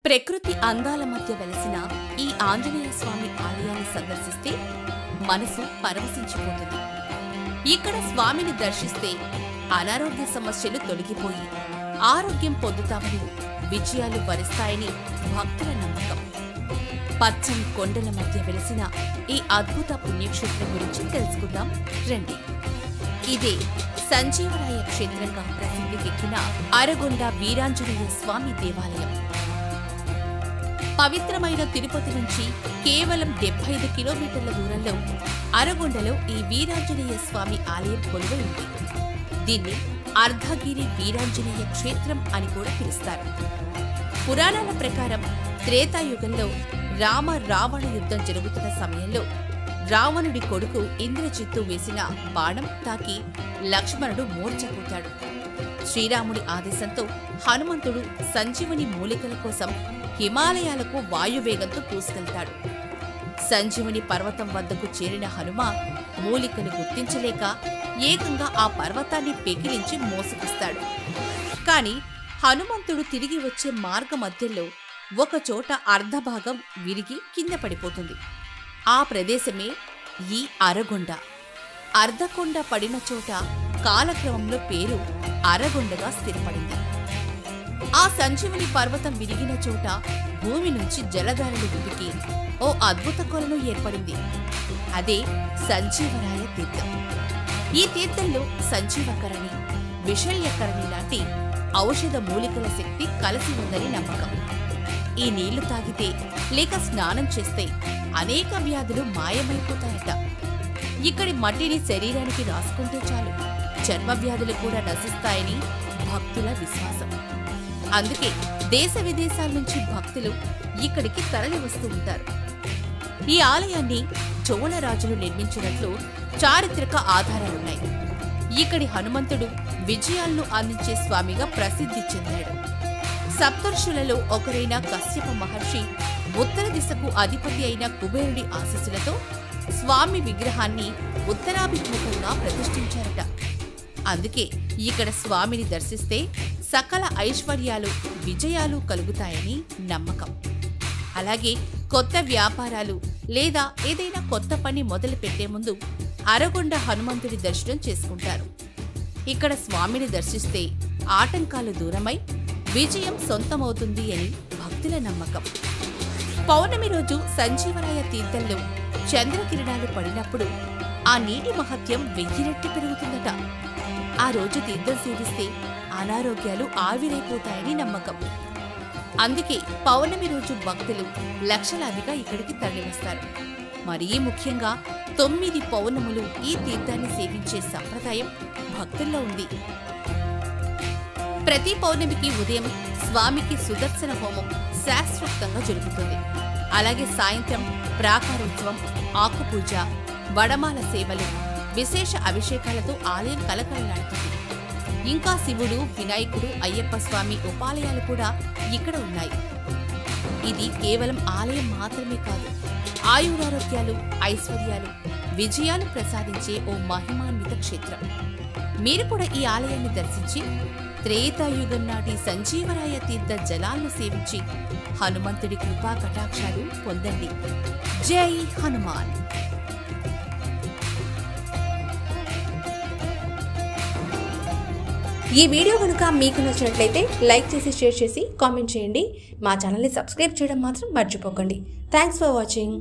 ప్రకృతి అందాల మధ్య వెలసిన ఈ ఆంజనేయ స్వామి ఆలయాన్ని సందర్శిస్తే మనసు పరవశించిపోతుంది. ఇక్కడ స్వామిని దర్శిస్తే అనారోగ్య సమస్యలు తొలగిపోయి ఆరోగ్యం పొందుతామని, విజయాలు వరిస్తాయని భక్తుల నమ్మకం. పచ్చని కొండల మధ్య వెలసిన ఈ అద్భుత పుణ్యక్షేత్రం గురించి తెలుసుకుందాం రండి. ఇదే సంజీవరాయ క్షేత్రంగా ప్రసిద్ధికెక్కిన అరగొండ వీరాంజనేయ స్వామి దేవాలయం. పవిత్రమైన తిరుపతి నుంచి కేవలం 75 కిలోమీటర్ల దూరంలో అరగొండలో ఈ వీరాంజనేయ స్వామి ఆలయం కొలువై ఉంది. దీన్ని అర్ధగిరి వీరాంజనేయ క్షేత్రం అని కూడా పిలుస్తారు. పురాణాల ప్రకారం త్రేతాయుగంలో రామ రావణ యుద్ధం జరుగుతున్న సమయంలో రావణుడి కొడుకు ఇంద్రజిత్తు వేసిన బాణం తాకి లక్ష్మణుడు మూర్ఛపోతాడు. శ్రీరాముడి ఆదేశంతో హనుమంతుడు సంజీవని మూలికల కోసం హిమాలయాలకు వాయువేగంతో దూసుకెళ్తాడు. సంజీవని పర్వతం వద్దకు చేరిన హనుమ మూలికలు గుర్తించలేక ఏకంగా ఆ పర్వతాన్ని పెకిలించి మోసగిస్తాడు. కాని హనుమంతుడు తిరిగి వచ్చే మార్గ మధ్యలో ఒకచోట అర్ధభాగం విరిగి కింద పడిపోతుంది. ఆ ప్రదేశమే ఈ అరగొండ. అర్ధకొండ పడిన చోట కాలక్రమంలో పేరు అరగొండగా స్థిరపడింది. ఆ సంజీవని పర్వతం విరిగిన చోట భూమి నుంచి జలధారలు ఉబికి ఓ అద్భుత కొలను ఏర్పడింది. అదే సంజీవరాయ తీర్థం. ఈ తీర్థంలో సంజీవకరణి, విషల్యకరణి లాంటి ఔషధ మూలికల శక్తి కలిసి ఉందని నమ్మకం. ఈ నీళ్లు తాగితే లేక స్నానం చేస్తే అనేక వ్యాధులు మాయమైపోతాయట. ఇక్కడి మట్టిని శరీరానికి రాసుకుంటే చాలు చర్మ వ్యాధులు కూడా నశిస్తాయని భక్తుల విశ్వాసం. అందుకే దేశ విదేశాల నుంచి భక్తులు ఇక్కడికి తరలి వస్తూ ఉంటారు. ఈ ఆలయాన్ని చోళరాజులు నిర్మించినట్లు చారిత్రక ఆధారాలున్నాయి. ఇక్కడి హనుమంతుడు విజయాలను అందించే స్వామిగా ప్రసిద్ధి చెందాడు. సప్తర్షులలో ఒకరైన కశ్యప మహర్షి ఉత్తర దిశకు అధిపతి అయిన కుబేరుడి ఆశీస్సులతో స్వామి విగ్రహాన్ని ఉత్తరాభిముఖంగా ప్రతిష్ఠించారట. అందుకే ఇక్కడ స్వామిని దర్శిస్తే సకల ఐశ్వర్యాలు, విజయాలు కలుగుతాయని నమ్మకం. అలాగే కొత్త వ్యాపారాలు లేదా ఏదైనా కొత్త పని మొదలు పెట్టే ముందు అరగొండ హనుమంతుడి దర్శనం చేసుకుంటారు. ఇక్కడ స్వామిని దర్శిస్తే ఆటంకాలు దూరమై విజయం సొంతమవుతుంది అని భక్తుల నమ్మకం. పౌర్ణమి రోజు సంజీవరాయ తీర్థంలో చంద్రకిరణాలు పడినప్పుడు ఆ నీటి మహత్యం 1000 రెట్లు పెరుగుతుందట. ఆ రోజు తీర్థం సేవిస్తే అనారోగ్యాలు ఆవిరైపోతాయని నమ్మకం. అందుకే పౌర్ణమి రోజు భక్తులు లక్షలాదిగా ఇక్కడికి తరలివస్తారు. మరీ ముఖ్యంగా 9 పౌర్ణములు ఈ తీర్థాన్ని సేవించే సంప్రదాయం భక్తుల్లో ఉంది. ప్రతి పౌర్ణమికి ఉదయం స్వామికి సుదర్శన హోమం శాస్త్రోక్తంగా జరుగుతుంది. అలాగే సాయంత్రం ప్రాకారోత్సవం, ఆకుపూజ, వడమాల సేవలు, విశేష అభిషేకాలతో ఆలయం కలకలలాడుతుంది. ఇంకా శివుడు, వినాయకుడు, అయ్యప్ప స్వామి ఉపాలయాలు కూడా ఇక్కడ ఉన్నాయి. ఇది కేవలం ఆలయం మాత్రమే కాదు, ఆయురారోగ్యాలు, ఐశ్వర్యాలు, విజయాలు ప్రసాదించే ఓ మహిమాన్విత క్షేత్రం. మీరు కూడా ఈ ఆలయాన్ని దర్శించి త్రేతాయుగం నాటి సంజీవరాయ తీర్థ జలాలను సేవించి హనుమంతుడి కృపా కటాక్షాలు పొందండి. జై హనుమాన్. ఈ వీడియో కనుక మీకు నచ్చినట్లయితే లైక్ చేసి, షేర్ చేసి, కామెంట్ చేయండి. మా ఛానల్ని సబ్స్క్రైబ్ చేయడం మాత్రం మర్చిపోకండి. Thanks for watching.